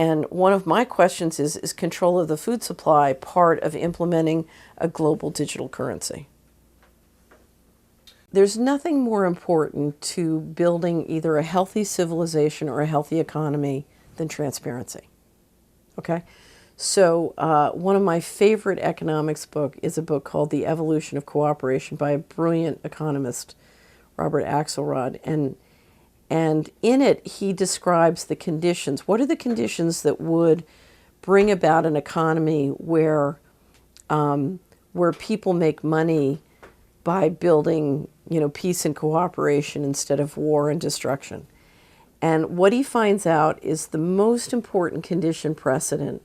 And one of my questions is control of the food supply part of implementing a global digital currency? There's nothing more important to building either a healthy civilization or a healthy economy than transparency. Okay? So one of my favorite economics book is a book called The Evolution of Cooperation by a brilliant economist, Robert Axelrod. And in it, he describes the conditions. What are the conditions that would bring about an economy where people make money by building, peace and cooperation instead of war and destruction? And what he finds out is the most important condition precedent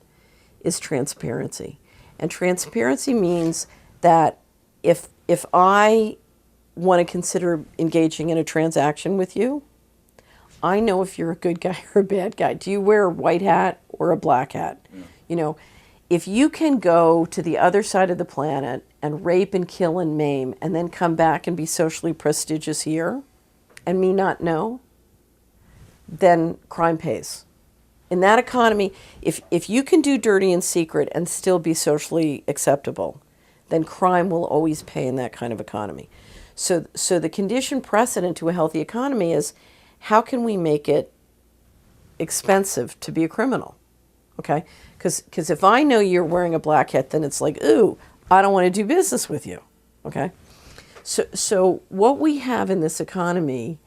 is transparency. And transparency means that if I want to consider engaging in a transaction with you, I know if you're a good guy or a bad guy. Do you wear a white hat or a black hat? Yeah. If you can go to the other side of the planet and rape and kill and maim and then come back and be socially prestigious here and me not know, then crime pays. In that economy, if you can do dirty in secret and still be socially acceptable, then crime will always pay in that kind of economy. So the condition precedent to a healthy economy is, how can we make it expensive to be a criminal? Okay? Because if I know you're wearing a black hat, then it's like, ooh, I don't want to do business with you. Okay? So what we have in this economy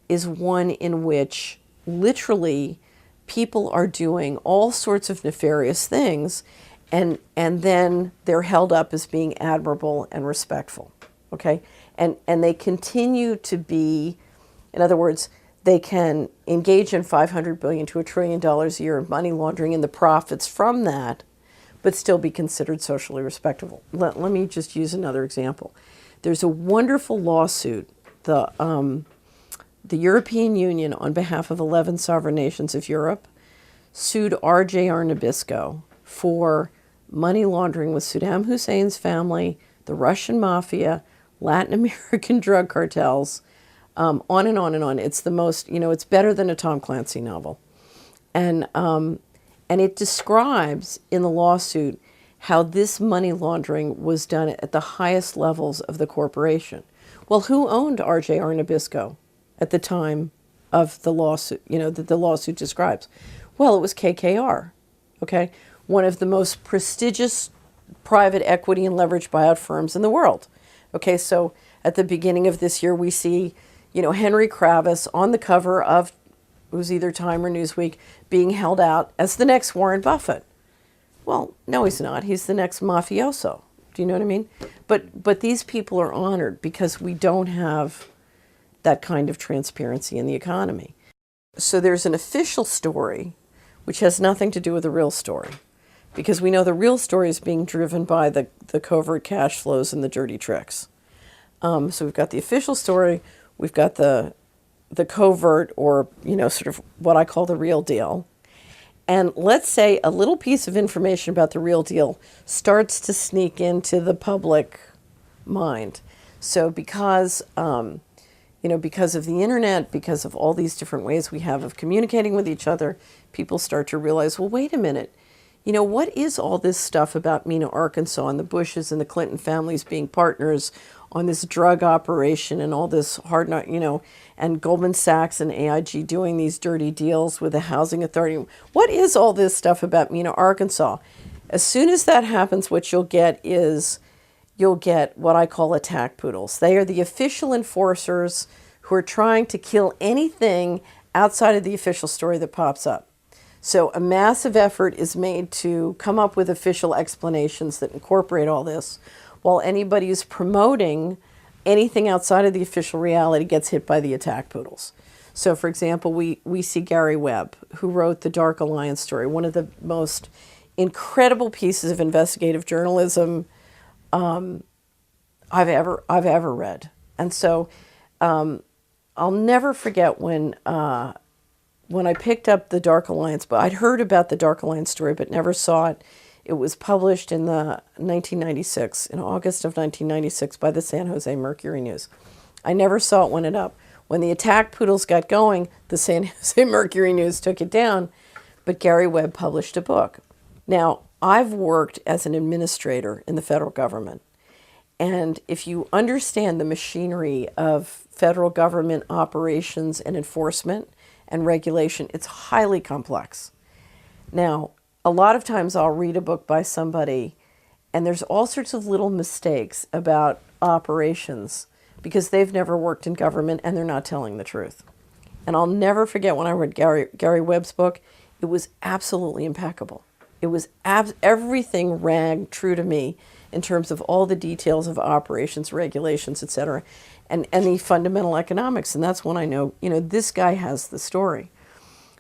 is one in which literally people are doing all sorts of nefarious things, and then they're held up as being admirable and respectful. Okay? And they continue to be, in other words, they can engage in $500 billion to $1 trillion a year of money laundering and the profits from that, but still be considered socially respectable. Let me just use another example. There's a wonderful lawsuit. The European Union, on behalf of 11 sovereign nations of Europe, sued R.J.R. Nabisco for money laundering with Saddam Hussein's family, the Russian mafia, Latin American drug cartels, on and on and on. It's the most, it's better than a Tom Clancy novel. And it describes in the lawsuit how this money laundering was done at the highest levels of the corporation. Well, who owned R.J.R. Nabisco at the time of the lawsuit, that the lawsuit describes? Well, it was KKR, okay? One of the most prestigious private equity and leveraged buyout firms in the world. Okay, so at the beginning of this year, we see Henry Kravis on the cover of, it was either Time or Newsweek, being held out as the next Warren Buffett. Well, no, he's not. He's the next mafioso. Do you know what I mean? But these people are honored because we don't have that kind of transparency in the economy. So there's an official story which has nothing to do with the real story, because we know the real story is being driven by the covert cash flows and the dirty tricks. So we've got the official story. We've got the covert, or, sort of what I call the real deal. And let's say a little piece of information about the real deal starts to sneak into the public mind. So because of the internet, because of all these different ways we have of communicating with each other, people start to realize, well, wait a minute. What is all this stuff about Mena, Arkansas, and the Bushes and the Clinton families being partners on this drug operation and all this hard, and Goldman Sachs and AIG doing these dirty deals with the housing authority? What is all this stuff about Mena, Arkansas? As soon as that happens, what you'll get what I call attack poodles. They are the official enforcers who are trying to kill anything outside of the official story that pops up. So a massive effort is made to come up with official explanations that incorporate all this, while anybody who's promoting anything outside of the official reality gets hit by the attack poodles. So, for example, we see Gary Webb, who wrote the Dark Alliance story, one of the most incredible pieces of investigative journalism I've ever read. And so I'll never forget when I picked up the Dark Alliance, but I'd heard about the Dark Alliance story but never saw it. It was published in August of 1996 by the San Jose Mercury News. I never saw it when it up. When the attack poodles got going, the San Jose Mercury News took it down. But Gary Webb published a book. Now, I've worked as an administrator in the federal government. And if you understand the machinery of federal government operations and enforcement and regulation, it's highly complex. Now, a lot of times I'll read a book by somebody and there's all sorts of little mistakes about operations because they've never worked in government and they're not telling the truth. And I'll never forget when I read Gary Webb's book, it was absolutely impeccable. It was everything rang true to me in terms of all the details of operations, regulations, et cetera, and the fundamental economics. And that's when I know, this guy has the story.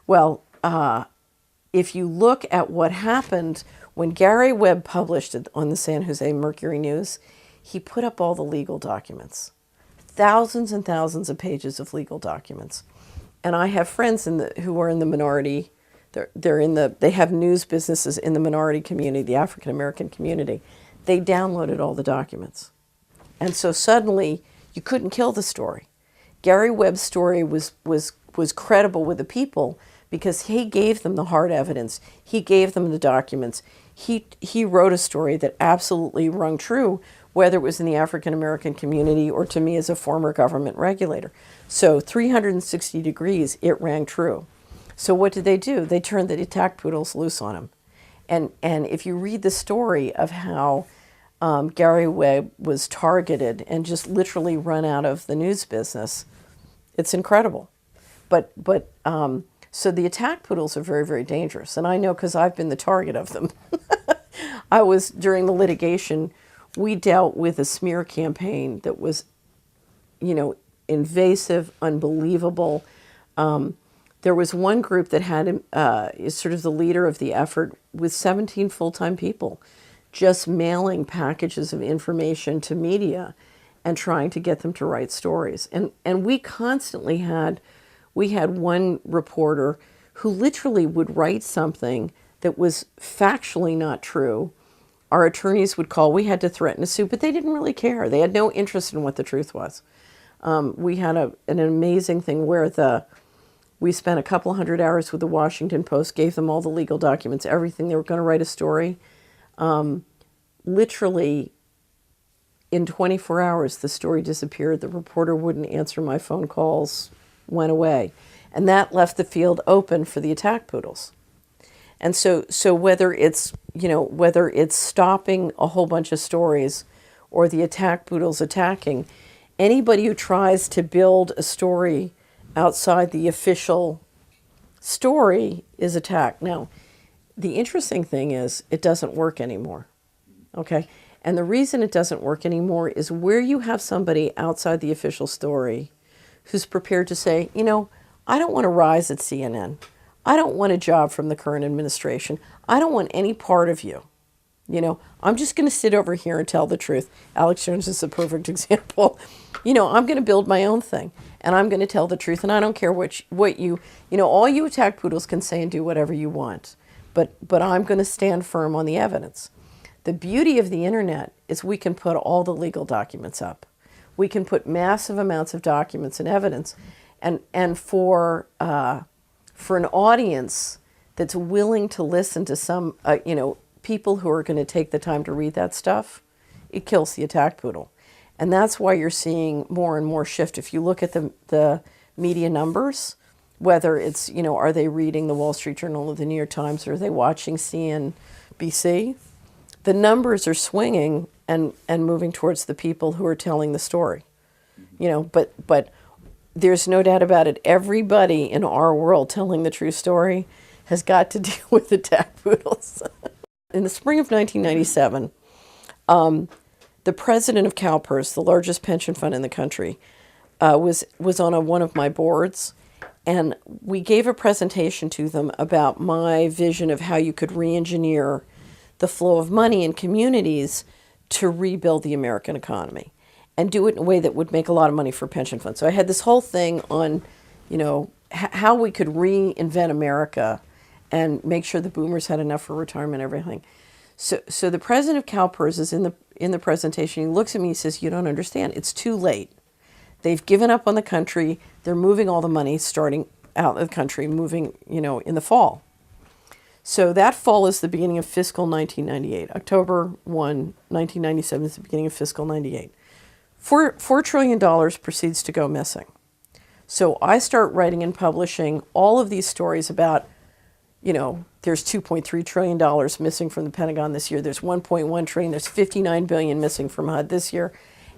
Well, if you look at what happened when Gary Webb published it on the San Jose Mercury News, he put up all the legal documents, thousands and thousands of pages of legal documents. And I have friends who are in the minority. They have news businesses in the minority community, the African American community. They downloaded all the documents. And so suddenly you couldn't kill the story. Gary Webb's story was credible with the people because he gave them the hard evidence. He gave them the documents. He wrote a story that absolutely rung true, whether it was in the African American community or to me as a former government regulator. So 360 degrees, it rang true. So what did they do? They turned the attack poodles loose on him. And if you read the story of how Gary Webb was targeted and just literally run out of the news business, it's incredible. So the attack poodles are very, very dangerous. And I know because I've been the target of them. During the litigation, we dealt with a smear campaign that was, invasive, unbelievable. There was one group that had is sort of the leader of the effort with 17 full-time people just mailing packages of information to media and trying to get them to write stories. And we constantly had one reporter who literally would write something that was factually not true. Our attorneys would call. We had to threaten to sue, but they didn't really care. They had no interest in what the truth was. We had an amazing thing where we spent a couple hundred hours with the Washington Post, gave them all the legal documents, everything. They were going to write a story. Literally, in 24 hours, the story disappeared. The reporter wouldn't answer my phone calls, went away. And that left the field open for the attack poodles. And so whether it's stopping a whole bunch of stories or the attack poodles attacking, anybody who tries to build a story outside the official story is attacked. Now, the interesting thing is it doesn't work anymore, okay? And the reason it doesn't work anymore is where you have somebody outside the official story who's prepared to say, I don't want to rise at CNN. I don't want a job from the current administration. I don't want any part of you. I'm just going to sit over here and tell the truth. Alex Jones is a perfect example. I'm going to build my own thing, and I'm going to tell the truth, and I don't care what you all you attack poodles can say and do whatever you want, but I'm going to stand firm on the evidence. The beauty of the internet is we can put all the legal documents up. We can put massive amounts of documents and evidence, and for an audience that's willing to listen to some, people who are going to take the time to read that stuff, it kills the attack poodle. And that's why you're seeing more and more shift. If you look at the media numbers, whether it's, are they reading the Wall Street Journal or the New York Times, or are they watching CNBC, the numbers are swinging and moving towards the people who are telling the story. But there's no doubt about it. Everybody in our world telling the true story has got to deal with attack poodles. In the spring of 1997, the president of CalPERS, the largest pension fund in the country, was on one of my boards, and we gave a presentation to them about my vision of how you could re-engineer the flow of money in communities to rebuild the American economy and do it in a way that would make a lot of money for pension funds. So I had this whole thing on, how we could reinvent America and make sure the boomers had enough for retirement and everything. So the president of CalPERS is in the presentation. He looks at me and says, "You don't understand. It's too late. They've given up on the country. They're moving all the money starting out of the country, moving, in the fall." So that fall is the beginning of fiscal 1998. October 1, 1997 is the beginning of fiscal 98. $4 trillion proceeds to go missing. So I start writing and publishing all of these stories about, there's $2.3 trillion missing from the Pentagon this year. There's $1.1 trillion. There's $59 billion missing from HUD this year.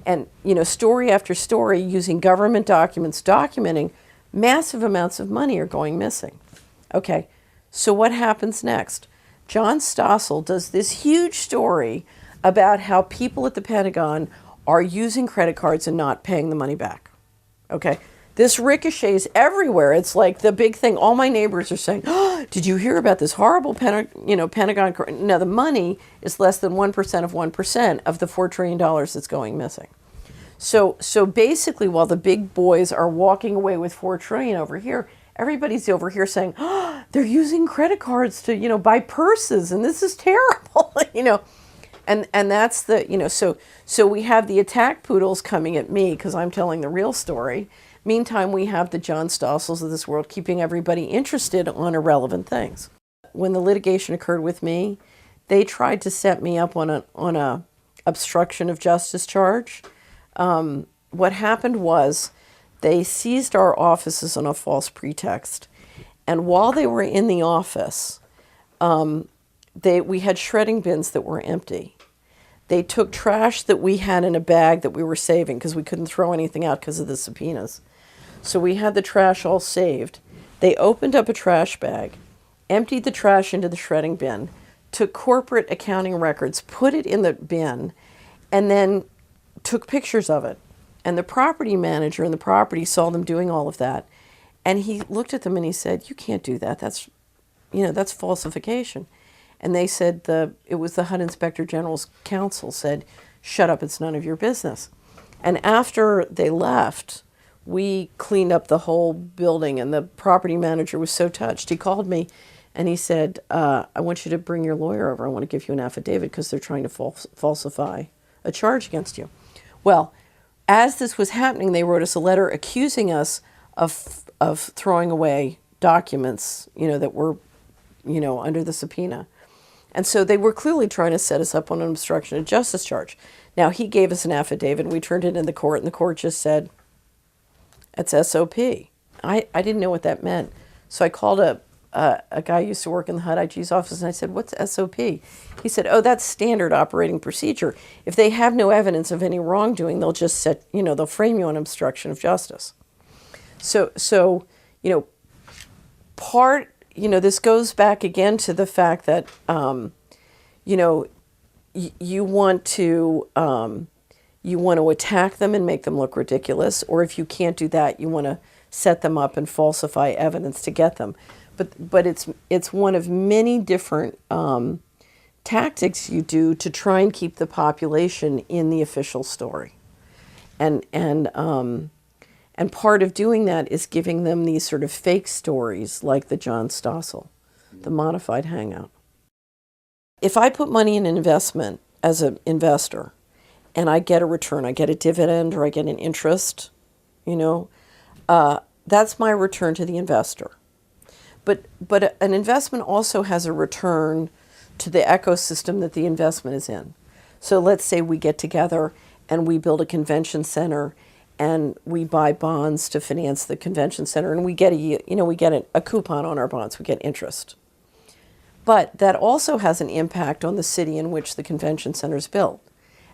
And, story after story using government documents documenting massive amounts of money are going missing. Okay, so what happens next? John Stossel does this huge story about how people at the Pentagon are using credit cards and not paying the money back. Okay, this ricochets everywhere. It's like the big thing. All my neighbors are saying, oh, did you hear about this horrible Pentagon? Now, the money is less than 1% of 1% of the $4 trillion that's going missing. So basically, while the big boys are walking away with $4 trillion over here, everybody's over here saying, oh, they're using credit cards to, buy purses, and this is terrible, And that's the, so we have the attack poodles coming at me because I'm telling the real story. Meantime, we have the John Stossels of this world keeping everybody interested on irrelevant things. When the litigation occurred with me, they tried to set me up on a obstruction of justice charge. What happened was they seized our offices on a false pretext. And while they were in the office, we had shredding bins that were empty. They took trash that we had in a bag that we were saving because we couldn't throw anything out because of the subpoenas. So we had the trash all saved. They opened up a trash bag, emptied the trash into the shredding bin, took corporate accounting records, put it in the bin, and then took pictures of it. And the property manager in the property saw them doing all of that. And he looked at them and he said, you can't do that. That's falsification. And they said, it was the HUD Inspector General's counsel said, shut up, it's none of your business. And after they left, we cleaned up the whole building, and the property manager was so touched. He called me and he said, I want you to bring your lawyer over. I want to give you an affidavit because they're trying to falsify a charge against you. Well, as this was happening, they wrote us a letter accusing us of throwing away documents, that were, under the subpoena. And so they were clearly trying to set us up on an obstruction of justice charge. Now, he gave us an affidavit, and we turned it in the court, and the court just said, it's SOP. I didn't know what that meant. So I called a guy who used to work in the HUD IG's office, and I said, what's SOP? He said, oh, that's standard operating procedure. If they have no evidence of any wrongdoing, they'll just they'll frame you on obstruction of justice. So this goes back again to the fact that, you want to attack them and make them look ridiculous, or if you can't do that, you want to set them up and falsify evidence to get them. But it's one of many different tactics you do to try and keep the population in the official story, and part of doing that is giving them these sort of fake stories like the John Stossel, the modified hangout. If I put money in an investment as an investor and I get a return, I get a dividend or I get an interest, that's my return to the investor. But an investment also has a return to the ecosystem that the investment is in. So let's say we get together and we build a convention center and we buy bonds to finance the convention center, and we get a coupon on our bonds, we get interest. But that also has an impact on the city in which the convention center is built.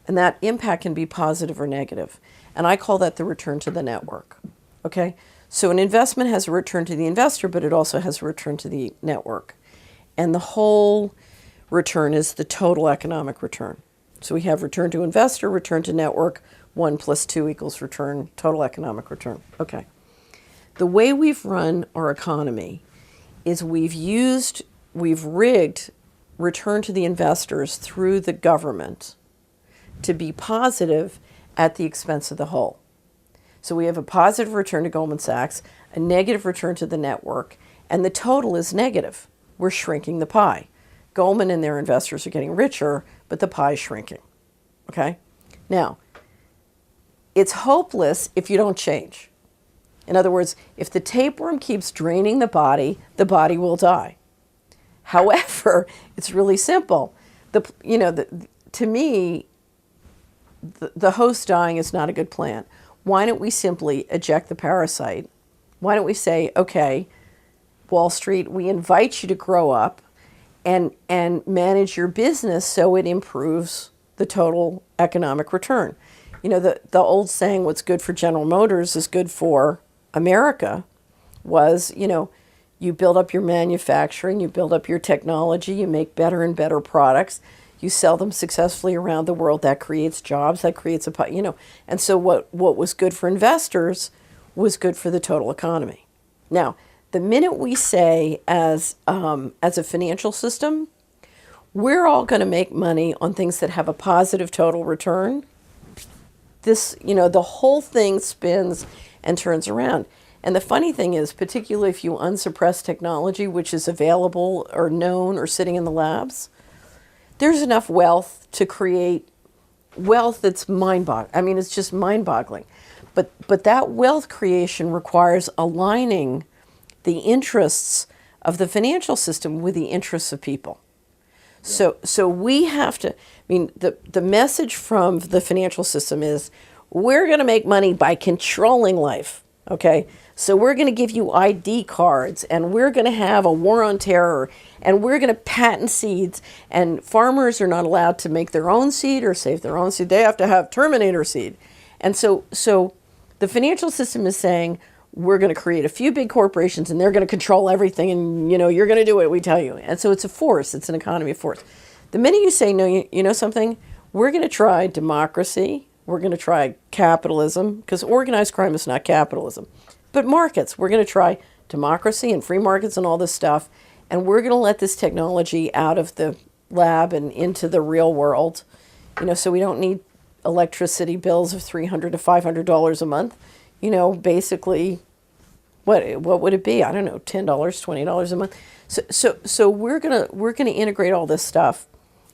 And that impact can be positive or negative. And I call that the return to the network. Okay? So an investment has a return to the investor, but it also has a return to the network. And the whole return is the total economic return. So we have return to investor, return to network, 1 + 2 = return, total economic return. Okay. The way we've run our economy is we've rigged return to the investors through the government to be positive at the expense of the whole. So we have a positive return to Goldman Sachs, a negative return to the network, and the total is negative. We're shrinking the pie. Goldman and their investors are getting richer, but the pie is shrinking. Okay? Now, it's hopeless if you don't change. In other words, if the tapeworm keeps draining the body will die. However, it's really simple. To me, the host dying is not a good plan. Why don't we simply eject the parasite? Why don't we say, okay, Wall Street, we invite you to grow up and manage your business so it improves the total economic return. The old saying, what's good for General Motors is good for America, was, you build up your manufacturing, you build up your technology, you make better and better products, you sell them successfully around the world. That creates jobs, that creates and so what was good for investors was good for the total economy. Now, the minute we say as a financial system, we're all going to make money on things that have a positive total return, the whole thing spins and turns around. And the funny thing is, particularly if you unsuppress technology, which is available or known or sitting in the labs, there's enough wealth to create wealth that's mind-boggling. It's just mind-boggling. But that wealth creation requires aligning the interests of the financial system with the interests of people. So we have to, the message from the financial system is, we're going to make money by controlling life, okay? So we're going to give you ID cards, and we're going to have a war on terror, and we're going to patent seeds, and farmers are not allowed to make their own seed or save their own seed. They have to have Terminator seed. And so the financial system is saying, we're going to create a few big corporations, and they're going to control everything, and you're going to do what we tell you. And so it's a force. It's an economy of force. The minute you say, no, you know something, we're going to try democracy, we're going to try capitalism, because organized crime is not capitalism, but markets. We're going to try democracy and free markets and all this stuff, and we're going to let this technology out of the lab and into the real world, so we don't need electricity bills of $300 to $500 a month. Basically, what would it be? I don't know, $10, $20 a month. So we're gonna integrate all this stuff,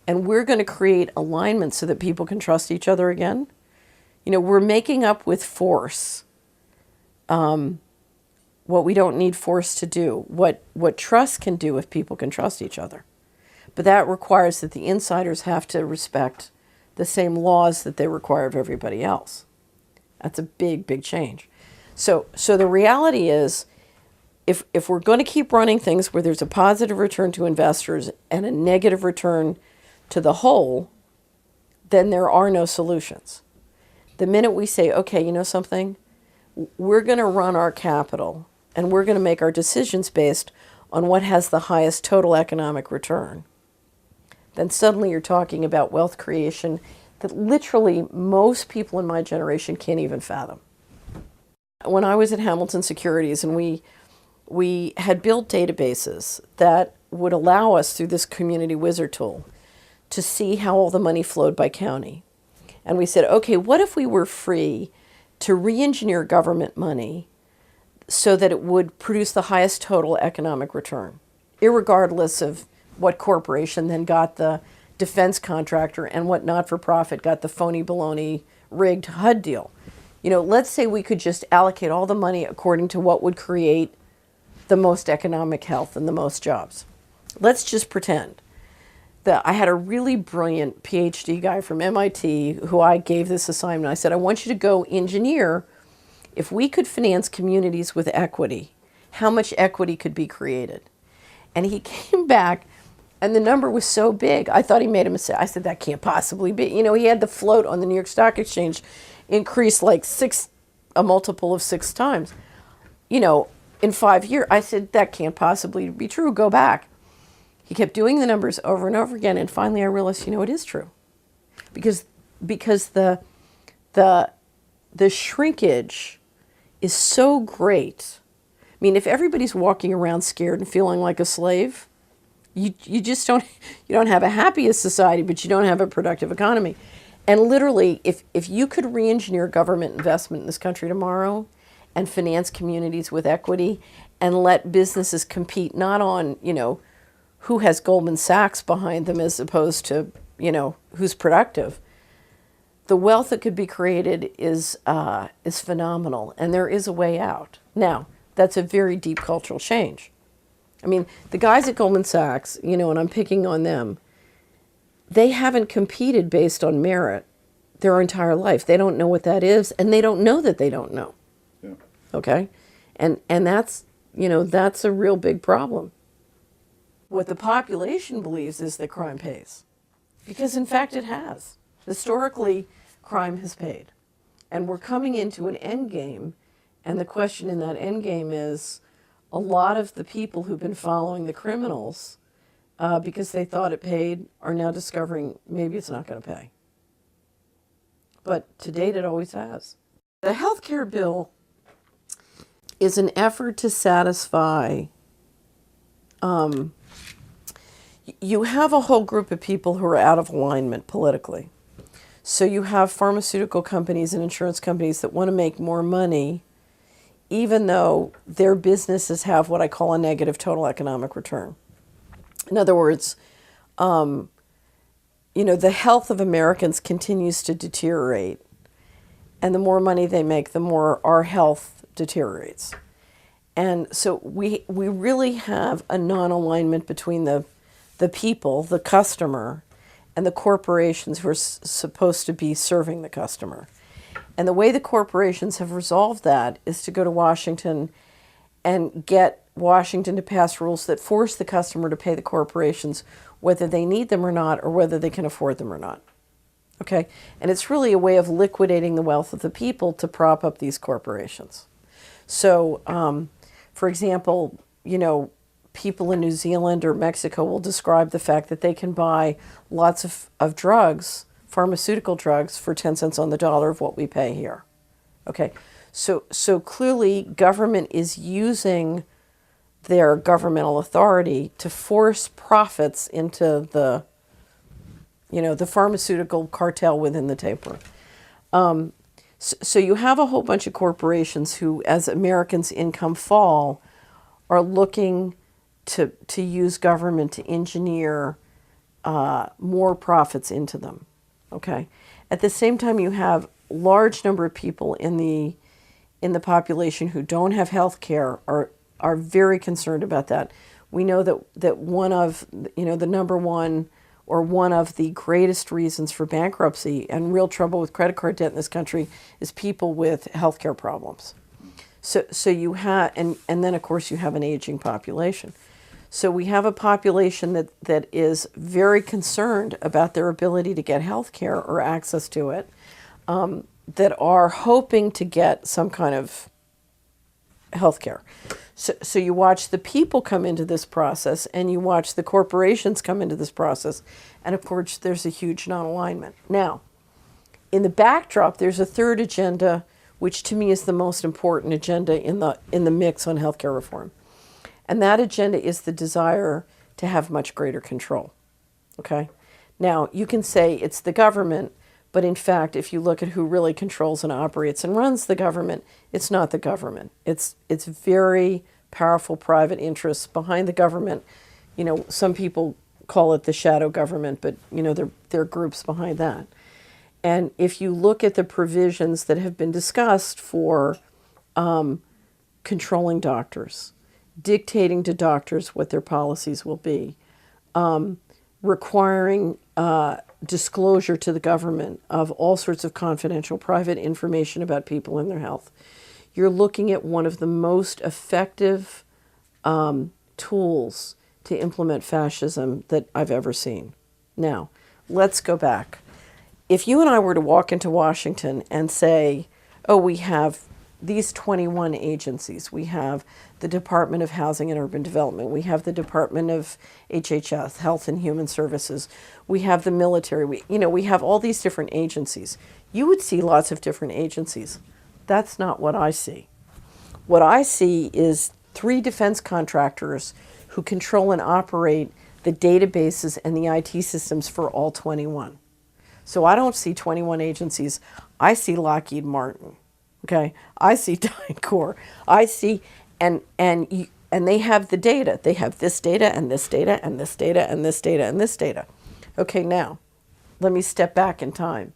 and we're gonna create alignment so that people can trust each other again. We're making up with force what we don't need force to do. What trust can do if people can trust each other, but that requires that the insiders have to respect the same laws that they require of everybody else. That's a big, big change. So the reality is, if we're going to keep running things where there's a positive return to investors and a negative return to the whole, then there are no solutions. The minute we say, okay, you know something, we're going to run our capital and we're going to make our decisions based on what has the highest total economic return, then suddenly you're talking about wealth creation that literally most people in my generation can't even fathom. When I was at Hamilton Securities, and we had built databases that would allow us, through this community wizard tool, to see how all the money flowed by county. And we said, okay, what if we were free to re-engineer government money so that it would produce the highest total economic return, irregardless of what corporation then got the defense contractor and what not-for-profit got the phony baloney rigged HUD deal. Let's say we could just allocate all the money according to what would create the most economic health and the most jobs. Let's just pretend that I had a really brilliant PhD guy from MIT who I gave this assignment. I said, I want you to go engineer, if we could finance communities with equity, how much equity could be created? And he came back, and the number was so big, I thought he made a mistake. I said, that can't possibly be. He had the float on the New York Stock Exchange increased like a multiple of 6 times. In 5 years, I said, that can't possibly be true. Go back. He kept doing the numbers over and over again, and finally I realized, it is true. Because the shrinkage is so great. If everybody's walking around scared and feeling like a slave, you just don't have a happiest society, but you don't have a productive economy. And literally, if you could re-engineer government investment in this country tomorrow and finance communities with equity and let businesses compete not on, who has Goldman Sachs behind them as opposed to, who's productive, the wealth that could be created is phenomenal, and there is a way out. Now, that's a very deep cultural change. I mean, the guys at Goldman Sachs, you know, and I'm picking on them, they haven't competed based on merit their entire life. They don't know what that is, and they don't know that they don't know. Yeah. Okay? And that's, you know, that's a real big problem. What the population believes is that crime pays. Because in fact it has. Historically, crime has paid. And we're coming into an end game, and the question in that end game is a lot of the people who've been following the criminals because they thought it paid are now discovering maybe it's not going to pay. But to date, it always has. The health care bill is an effort to satisfy. You have a whole group of people who are out of alignment politically. So you have pharmaceutical companies and insurance companies that want to make more money, even though their businesses have what I call a negative total economic return. In other words, you know, the health of Americans continues to deteriorate. And the more money they make, the more our health deteriorates. And so we really have a non-alignment between the people, the customer, and the corporations who are supposed to be serving the customer. And the way the corporations have resolved that is to go to Washington and get Washington to pass rules that force the customer to pay the corporations whether they need them or not, or whether they can afford them or not. Okay? And it's really a way of liquidating the wealth of the people to prop up these corporations. So, for example, you know, people in New Zealand or Mexico will describe the fact that they can buy lots of drugs, pharmaceutical drugs, for 10 cents on the dollar of what we pay here. Okay? So clearly government is using their governmental authority to force profits into the, you know, the pharmaceutical cartel within the taper. So you have a whole bunch of corporations who, as Americans' income fall, are looking to use government to engineer more profits into them. Okay. At the same time, you have a large number of people in the population who don't have health care, are very concerned about that. We know that one of, you know, the number one or one of the greatest reasons for bankruptcy and real trouble with credit card debt in this country is people with health care problems. So you have, and then of course you have an aging population. So we have a population that is very concerned about their ability to get health care or access to it, that are hoping to get some kind of health care. So you watch the people come into this process, and you watch the corporations come into this process, and of course there's a huge non-alignment. Now, in the backdrop, there's a third agenda, which to me is the most important agenda in the mix on healthcare reform. And that agenda is the desire to have much greater control. Okay? Now, you can say it's the government, but in fact, if you look at who really controls and operates and runs the government, it's not the government. It's very powerful private interests behind the government. You know, some people call it the shadow government, but you know, there are groups behind that. And if you look at the provisions that have been discussed for controlling doctors, dictating to doctors what their policies will be, requiring disclosure to the government of all sorts of confidential private information about people and their health, you're looking at one of the most effective tools to implement fascism that I've ever seen. Now, let's go back. If you and I were to walk into Washington and say, oh, we have these 21 agencies. We have the Department of Housing and Urban Development. We have the Department of HHS, Health and Human Services. We have the military. We have all these different agencies. You would see lots of different agencies. That's not what I see. What I see is 3 defense contractors who control and operate the databases and the IT systems for all 21. So I don't see 21 agencies. I see Lockheed Martin. Okay, I see DynCorp. I see, and they have the data. They have this data and this data and this data and this data and this data. Okay, now let me step back in time.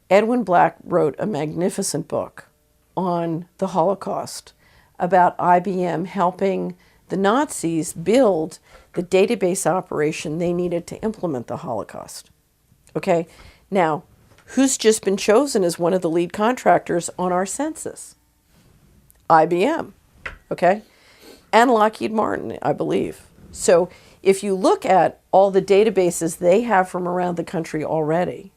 Edwin Black wrote a magnificent book on the Holocaust about IBM helping the Nazis build the database operation they needed to implement the Holocaust. Okay, now, who's just been chosen as one of the lead contractors on our census? IBM, okay? And Lockheed Martin, I believe. So if you look at all the databases they have from around the country already,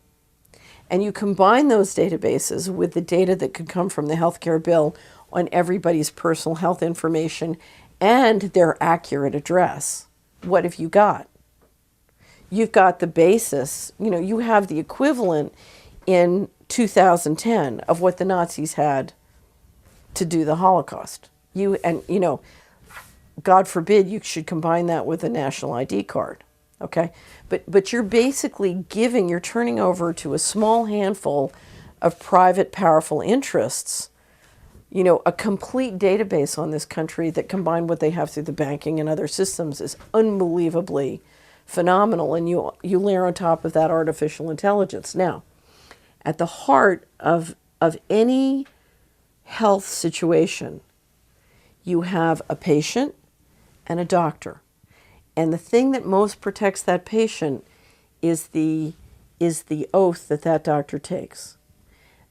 and you combine those databases with the data that could come from the healthcare bill on everybody's personal health information and their accurate address, what have you got? You've got the basis, you have the equivalent in 2010 of what the Nazis had to do the Holocaust. God forbid you should combine that with a national ID card, okay? But you're basically you're turning over to a small handful of private, powerful interests, a complete database on this country that, combined what they have through the banking and other systems, is unbelievably phenomenal. And you layer on top of that artificial intelligence. Now, at the heart of any health situation, you have a patient and a doctor. And the thing that most protects that patient is the oath that doctor takes.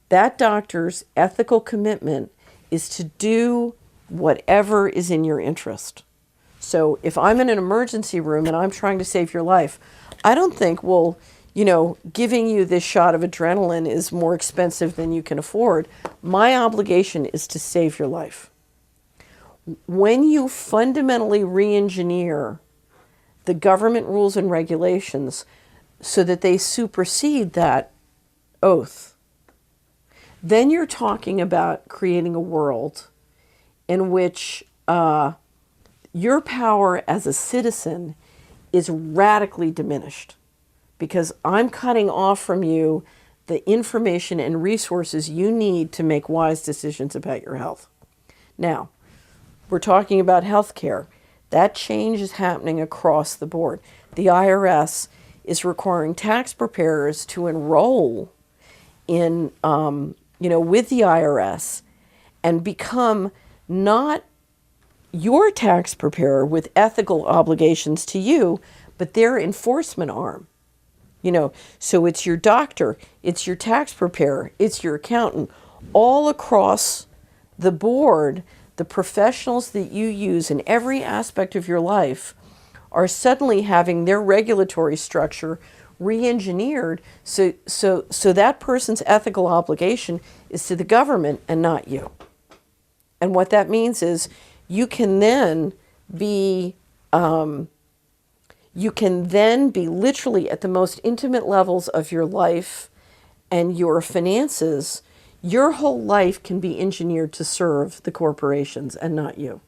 That doctor's ethical commitment is to do whatever is in your interest. So if I'm in an emergency room and I'm trying to save your life, I don't think, giving you this shot of adrenaline is more expensive than you can afford. My obligation is to save your life. When you fundamentally re-engineer the government rules and regulations so that they supersede that oath, then you're talking about creating a world in which your power as a citizen is radically diminished, because I'm cutting off from you the information and resources you need to make wise decisions about your health. Now, we're talking about healthcare. That change is happening across the board. The IRS is requiring tax preparers to enroll in, with the IRS and become not your tax preparer with ethical obligations to you, but their enforcement arm. So it's your doctor, it's your tax preparer, it's your accountant. All across the board, the professionals that you use in every aspect of your life are suddenly having their regulatory structure re-engineered so that person's ethical obligation is to the government and not you. And what that means is you can then be literally at the most intimate levels of your life and your finances. Your whole life can be engineered to serve the corporations and not you.